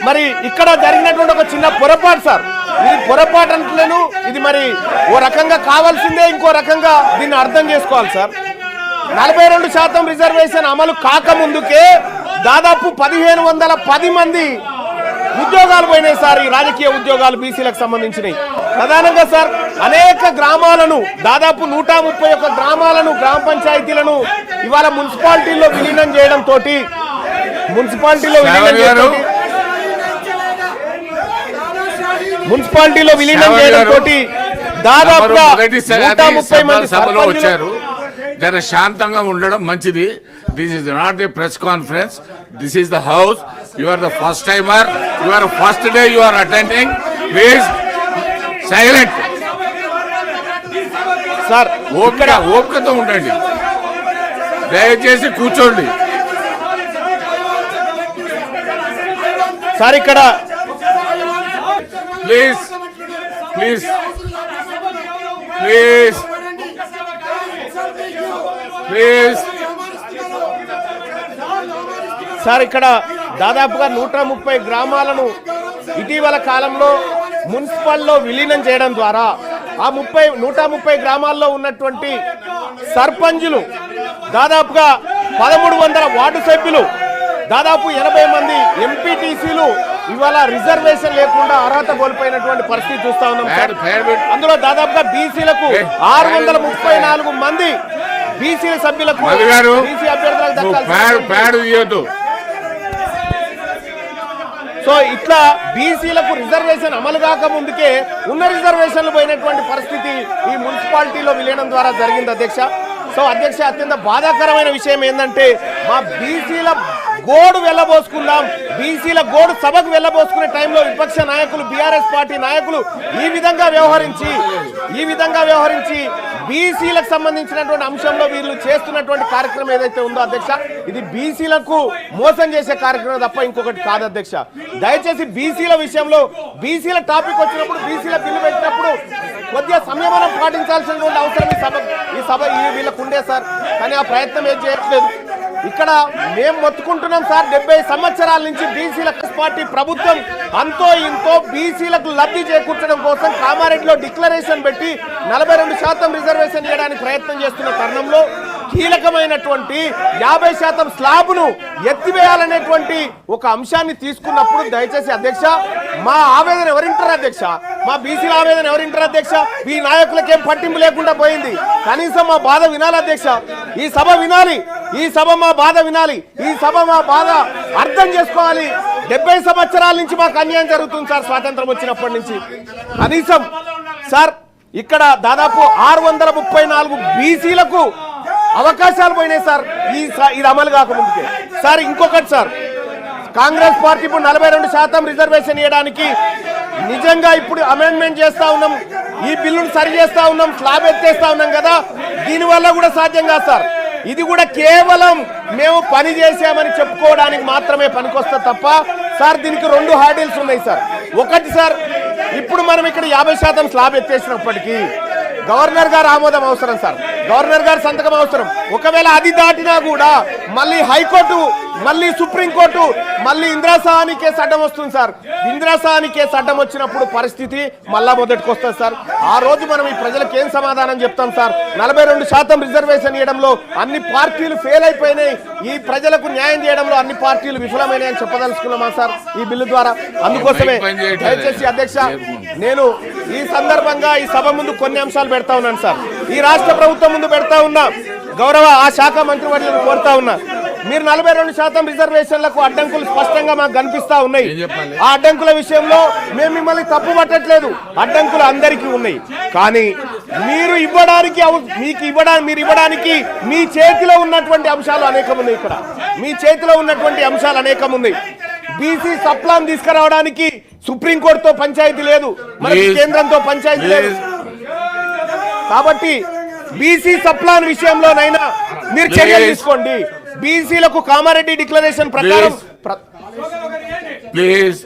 మరి ఇక్కడ జరిగినటువంటి ఒక చిన్న పొరపాటు సార్. ఇది పొరపాటు అంటలేను, ఇది మరి ఓ రకంగా కావాల్సిందే, ఇంకో రకంగా దీన్ని అర్థం చేసుకోవాలి సార్. 42% రిజర్వేషన్ అమలు కాకముందుకే దాదాపు 1510 మంది ఉద్యోగాలు పోయినాయి సార్. ఈ రాజకీయ ఉద్యోగాలు బీసీలకు సంబంధించినవి ప్రధానంగా సార్. అనేక గ్రామాలను, దాదాపు 131 గ్రామాలను, గ్రామ పంచాయతీలను ఇవాళ మున్సిపాలిటీల్లో విలీనం చేయడం తోటి దాదాపుగా 130 మంది సభలో వచ్చారు. జర శాంతంగా ఉండడం మంచిది. This is not a press conference, this is the house. You are the first timer, you are first day you are attending. Please silent sir. ఓపికతో ఉండండి, దయచేసి కూర్చోండి సార్. ఇక్కడ please please please please sir, ఇక్కడ దాదాపుగా 130 గ్రామాలను ఇటీవల కాలంలో మున్సిపల్లో విలీనం చేయడం ద్వారా ఆ 130 గ్రామాల్లో ఉన్నటువంటి సర్పంచులు, దాదాపుగా 1300 వార్డు సభ్యులు, దాదాపు 80 మంది ఎంపీటీసీలు ఇవాళ రిజర్వేషన్ లేకుండా అర్హత కోల్పోయినటువంటి పరిస్థితి చూస్తా ఉన్నాం సార్. అందులో దాదాపుగా బీసీలకు 634 మంది బీసీ సభ్యులకు, బీసీ అభ్యర్థులకు దక్కాలి. సో ఇట్లా బీసీలకు రిజర్వేషన్ అమలు కాక ముందుకే ఉన్న రిజర్వేషన్లు పోయినటువంటి పరిస్థితి ఈ మున్సిపాలిటీలో విలీనం ద్వారా జరిగింది అధ్యక్ష. సో అధ్యక్ష, అత్యంత బాధాకరమైన విషయం ఏంటంటే మా బీసీల గోడు వెళ్ళబోసుకుందాం, బీసీల గోడు సభకు వెళ్ళబోసుకునే టైంలో విపక్ష నాయకులు, బీఆర్ఎస్ పార్టీ నాయకులు ఈ విధంగా వ్యవహరించి బీసీలకు సంబంధించినటువంటి అంశంలో వీళ్ళు చేస్తున్నటువంటి కార్యక్రమం ఏదైతే ఉందో అధ్యక్ష, ఇది బీసీలకు మోసం చేసే కార్యక్రమం తప్ప ఇంకొకటి కాదు అధ్యక్ష. దయచేసి బీసీల విషయంలో, బీసీల టాపిక్ వచ్చినప్పుడు, బీసీల బిల్లు పెట్టినప్పుడు కొద్దిగా సంయమనం పాటించాల్సినటువంటి అవసరం ఈ సభ వీళ్ళకు ఉండే సార్. కానీ ఆ ప్రయత్నం ఏం చేయట్లేదు. ఇక్కడ మేము మొత్తుకుంటున్నాం సార్, 70 సంవత్సరాల నుంచి బీసీల పార్టీ ప్రభుత్వం అంతో ఇంతో బీసీలకు లబ్ధి చేకూర్చడం కోసం కామారెడ్డిలో డిక్లరేషన్ పెట్టి 42% రిజర్వేషన్ ఇవ్వడానికి ప్రయత్నం చేస్తున్న తరుణంలో కీలకమైనటువంటి 50% స్లాబ్ను ఎత్తివేయాలనేటువంటి ఒక అంశాన్ని తీసుకున్నప్పుడు దయచేసి అధ్యక్ష, మా ఆవేదన ఎవరింటారు అధ్యక్ష? మా బీసీల ఆవేదన ఎవరింటారు అధ్యక్ష? ఈ నాయకులకేం పట్టింపు లేకుండా పోయింది. కనీసం మా బాధ వినాలి అధ్యక్ష. ఈ సభ వినాలి, ఈ సభ మా బాధ వినాలి, ఈ సభ మా బాధ అర్థం చేసుకోవాలి. 70 సంవత్సరాల నుంచి మాకు అన్యాయం జరుగుతుంది సార్. స్వాతంత్రం వచ్చినప్పటి నుంచి కనీసం సార్ ఇక్కడ దాదాపు 634 బీసీలకు అవకాశాలు పోయినాయి సార్ ఇది అమలు కాకముందుకే సార్. ఇంకొకటి సార్, కాంగ్రెస్ పార్టీ ఇప్పుడు 42% రిజర్వేషన్ ఇవ్వడానికి నిజంగా ఇప్పుడు అమెండ్మెంట్ చేస్తా ఉన్నాం, ఈ బిల్లును సరి చేస్తా ఉన్నాం, స్లాబ్ ఎత్తేస్తా ఉన్నాం కదా, దీనివల్ల కూడా సాధ్యం కాదు సార్. ఇది కూడా కేవలం మేము పని చేసామని చెప్పుకోవడానికి మాత్రమే పనికొస్తా తప్ప సార్ దీనికి 2 హార్డిల్స్ ఉన్నాయి సార్. ఒకటి సార్, ఇప్పుడు మనం ఇక్కడ 50% స్లాబ్ ఎత్తేసినప్పటికీ గవర్నర్ గారు ఆమోదం అవసరం సార్, గవర్నర్ గారు సంతకం అవసరం. ఒకవేళ అది దాటినా కూడా మళ్ళీ హైకోర్టు, మళ్ళీ సుప్రీంకోర్టు, మళ్ళీ ఇందిరాసాని కేసు అడ్డం వస్తుంది సార్. ఇందిరాసాని కేసు అడ్డం వచ్చినప్పుడు పరిస్థితి మళ్ళా మొదటికి వస్తుంది సార్. ఆ రోజు మనం ఈ ప్రజలకు ఏం సమాధానం చెప్తాం సార్? 42% రిజర్వేషన్ ఇవ్వడంలో అన్ని పార్టీలు ఫెయిల్ అయిపోయినాయి, ఈ ప్రజలకు న్యాయం చేయడంలో అన్ని పార్టీలు విఫలమైనాయి అని చెప్పదలుచుకున్నామా సార్ ఈ బిల్లు ద్వారా? అందుకోసమే దయచేసి అధ్యక్ష, నేను ఈ సందర్భంగా ఈ సభ ముందు కొన్ని అంశాలు పెడతా ఉన్నాను సార్. ఈ రాష్ట్ర ప్రభుత్వం ముందు పెడతా ఉన్నా, గౌరవ ఆ శాఖ మంత్రివర్యులను కోరుతా ఉన్నా, మీరు 42% రిజర్వేషన్లకు అడ్డంకులు స్పష్టంగా మాకు కనిపిస్తా ఉన్నాయి. ఆ అడ్డంకుల విషయంలో మేము మిమ్మల్ని తప్పు పట్టట్లేదు, అడ్డంకులు అందరికీ ఉన్నాయి. కానీ మీరు ఇవ్వడానికి మీ చేతిలో ఉన్నటువంటి అంశాలు అనేకం ఉన్నాయి. ఇక్కడ మీ చేతిలో ఉన్నటువంటి అంశాలు అనేకం ఉన్నాయి. బీసీ సప్లాన్ తీసుకురావడానికి సుప్రీంకోర్టుతో పంచాయతీ లేదు, మనకి కేంద్రంతో పంచాయతీ లేదు. కాబట్టి బీసీ సప్లాన్ విషయంలోనైనా మీరు చర్యలు తీసుకోండి. బీసీలకు కామారెడ్డి డిక్లరేషన్ ప్రకారం ప్లీజ్.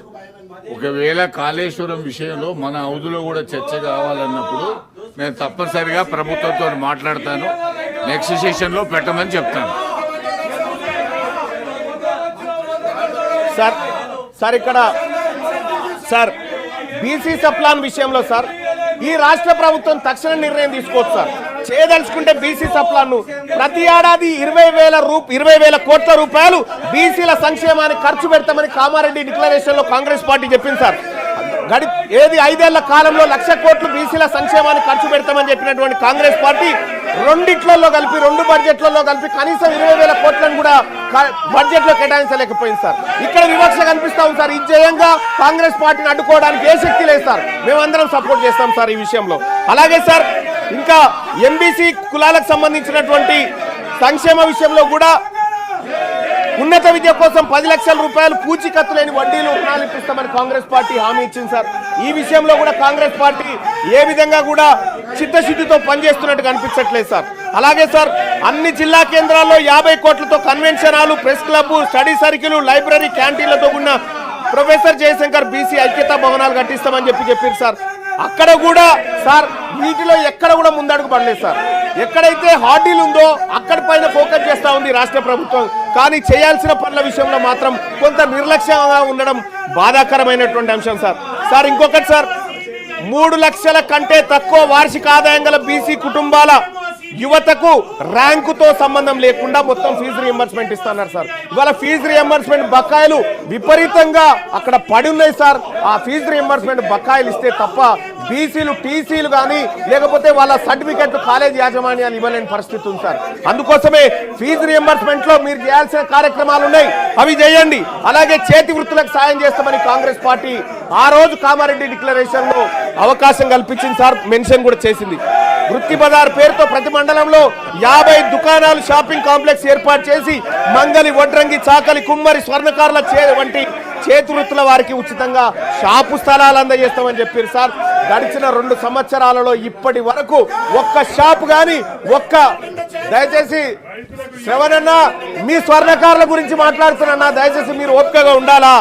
ఒకవేళ కాళేశ్వరం విషయంలో మన హౌదులో కూడా చర్చ కావాలన్నప్పుడు నేను తప్పనిసరిగా ప్రభుత్వంతో మాట్లాడతాను, నెక్స్ట్ సెషన్ లో పెట్టమని చెప్తాను సార్. ఇక్కడ సార్ బీసీ సప్లాన్ విషయంలో సార్ ఈ రాష్ట్ర ప్రభుత్వం తక్షణ నిర్ణయం తీసుకోవచ్చు సార్. చేయదలుచుకుంటే బీసీ సప్లాన్ ను ప్రతి ఏడాది 20,000 కోట్ల రూపాయలు బీసీల సంక్షేమానికి ఖర్చు పెడతామని కామారెడ్డి డిక్లరేషన్ లో కాంగ్రెస్ పార్టీ చెప్పింది సార్. 5 ఏళ్ల కాలంలో 1,00,000 కోట్లు బీసీల సంక్షేమానికి ఖర్చు పెడతామని చెప్పినటువంటి కాంగ్రెస్ పార్టీ 2 బడ్జెట్లలో కలిపి కనీసం 20,000 కోట్లను కూడా బడ్జెట్ లో కేటాయించలేకపోయింది సార్. ఇక్కడ వివక్ష కనిపిస్తా ఉంది సార్. ఈ జయంగా కాంగ్రెస్ పార్టీని అడ్డుకోవడానికి ఏ శక్తి లేదు సార్. మేమందరం సపోర్ట్ చేస్తాం సార్ ఈ విషయంలో. అలాగే సార్ ఇంకా ఎంబీసీ కులాలకు సంబంధించినటువంటి సంక్షేమ విషయంలో కూడా ఉన్నత విద్య కోసం 10 లక్షల రూపాయలు పూచీకత్తు లేని వడ్డీలు రుణాలు ఇప్పిస్తామని కాంగ్రెస్ పార్టీ హామీ ఇచ్చింది సార్. ఈ విషయంలో కూడా కాంగ్రెస్ పార్టీ ఏ విధంగా కూడా చిత్తశుద్ధితో పనిచేస్తున్నట్టు కనిపించట్లేదు సార్. అలాగే సార్ అన్ని జిల్లా కేంద్రాల్లో 50 కోట్లతో convention hall, press club, study circle, library, క్యాంటీన్లతో ఉన్న ప్రొఫెసర్ జయశంకర్ బీసీ ఐక్యతా భవనాలు కట్టిస్తామని చెప్పారు సార్. అక్కడ కూడా సార్ వీటిలో ఎక్కడ కూడా ముందడుగు పడలేదు సార్. ఎక్కడైతే హార్డీలు ఉందో అక్కడి పైన ఫోకస్ చేస్తా ఉంది రాష్ట్ర ప్రభుత్వం. కానీ చేయాల్సిన పనుల విషయంలో మాత్రం కొంత నిర్లక్ష్యంగా ఉండడం బాధాకరమైనటువంటి అంశం సార్. సార్ ఇంకొకటి సార్ 3 లక్షల కంటే తక్కువ వార్షిక ఆదాయం గల బీసీ కుటుంబాల యువతకు ర్యాంకుతో సంబంధం లేకుండా మొత్తం ఫీజు రియంబర్స్మెంట్ ఇస్తున్నారు సార్. ఇవాళ ఫీజు రియంబర్స్మెంట్ బకాయిలు విపరీతంగా అక్కడ పడి ఉన్నాయి సార్. ఆ ఫీజు రియంబర్స్మెంట్ బకాయిలు ఇస్తే తప్ప బీసీలు టీసీలు కానీ లేకపోతే వాళ్ళ సర్టిఫికెట్లు కాలేజ్ యాజమాన్యాలు ఇవ్వలేని పరిస్థితి ఉంది సార్. అందుకోసమే ఫీజు రియంబర్స్మెంట్ లో మీరు చేయాల్సిన కార్యక్రమాలు ఉన్నాయి, అవి చేయండి. అలాగే చేతి వృత్తులకు సాయం చేస్తామని కాంగ్రెస్ పార్టీ ఆ రోజు కామారెడ్డి డిక్లరేషన్ లో అవకాశం కల్పించింది సార్. మెన్షన్ కూడా చేసింది. వృత్తి బజార్ పేరుతో ప్రతి మండలంలో 50 దుకాణాలు, షాపింగ్ కాంప్లెక్స్ ఏర్పాటు చేసి మంగలి, వడ్రంగి, చాకలి, కుమ్మరి, స్వర్ణకారుల వంటి చేతి వృత్తుల వారికి ఉచితంగా షాపు స్థలాలు అందజేస్తామని చెప్పారు సార్. గడిచిన 2 సంవత్సరాలలో ఇప్పటి వరకు ఒక్క షాపు కానీ దయచేసి శ్రవణన్న మీ స్వర్ణకారుల గురించి మాట్లాడుతున్నా, దయచేసి మీరు ఓపికగా ఉండాలా.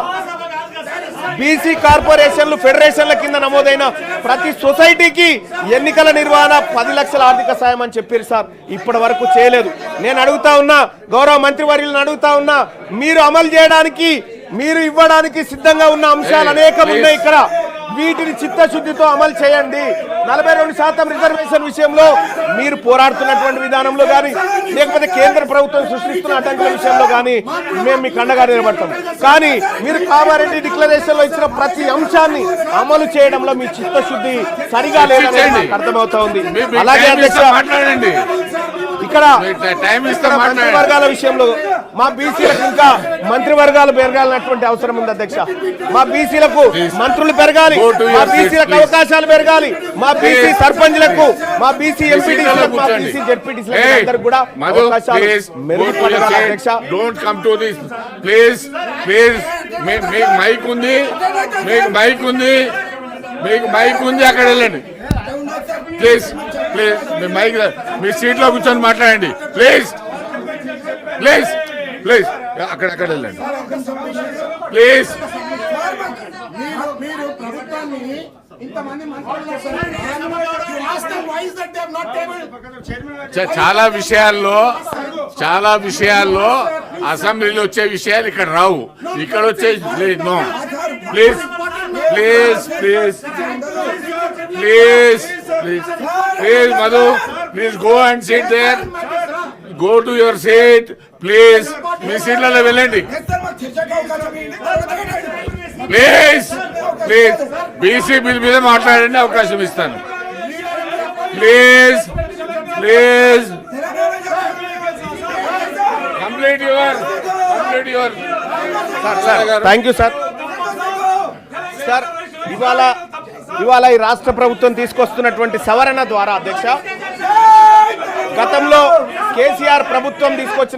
బీసీ కార్పొరేషన్లు, ఫెడరేషన్ల కింద నమోదైన ప్రతి సొసైటీకి ఎన్నికల నిర్వహణ 10 లక్షల ఆర్థిక సాయం అని చెప్పారు సార్. ఇప్పటి వరకు చేయలేదు. నేను అడుగుతా ఉన్నా, గౌరవ మంత్రివర్యులను అడుగుతా ఉన్నా, మీరు అమలు చేయడానికి, మీరు ఇవ్వడానికి సిద్ధంగా ఉన్న అంశాలు అనేకం ఉన్నాయి ఇక్కడ. వీటిని చిత్తశుద్ధితో అమలు చేయండి. 42% రిజర్వేషన్ విషయంలో మీరు పోరాడుతున్నటువంటి విధానంలో కానీ లేకపోతే కేంద్ర ప్రభుత్వం సృష్టిస్తున్న అడ్డంకుల విషయంలో కానీ మేము మీకు అండగా నిలబడతాం. కానీ మీరు కామారెడ్డి డిక్లరేషన్ లో ఇచ్చిన ప్రతి అంశాన్ని అమలు చేయడంలో మీ చిత్తశుద్ధి సరిగా లేదని అర్థమవుతా ఉంది. అలాగే అధ్యక్ష ఇక్కడ మంత్రివర్గాల విషయంలో మా బీసీలకు ఇంకా మంత్రివర్గాలు పెరగాలన్నటువంటి అవసరం ఉంది అధ్యక్ష. మా బీసీలకు మంత్రులు పెరగాలి, మా బీసీలకు అవకాశాలు పెరగాలి, మా బీసీ సర్పంచ్లకు, మా బీసీ ఎంపీటీసీలకు, మా బీసీ జెడ్పీటీసీలకు అందరికి కూడా అవకాశాలు మెరుగుపడాలి అధ్యక్ష. Don't come to this please. మీకు మైక్ ఉంది, అక్కడ వెళ్ళండి ప్లీజ్. మీ సీట్ లో కూర్చొని మాట్లాడండి ప్లీజ్. అక్కడ వెళ్ళండి ప్లీజ్. చాలా విషయాల్లో అసెంబ్లీలో వచ్చే విషయాలు ఇక్కడ రావు, ఇక్కడ వచ్చే no. Please Madhu, please go and sit there. Go to your seat please. మీ సీట్లలో వెళ్ళండి ప్లీజ్. బీసీ బిల్ మీద మాట్లాడండి, అవకాశం ఇస్తాను please. Complete your thank you sir. Sir ఇవాళ ఈ రాష్ట్ర ప్రభుత్వం తీసుకొస్తున్నటువంటి సవరణ ద్వారా అధ్యక్ష, గతంలో కేసీఆర్ ప్రభుత్వం తీసుకొచ్చిన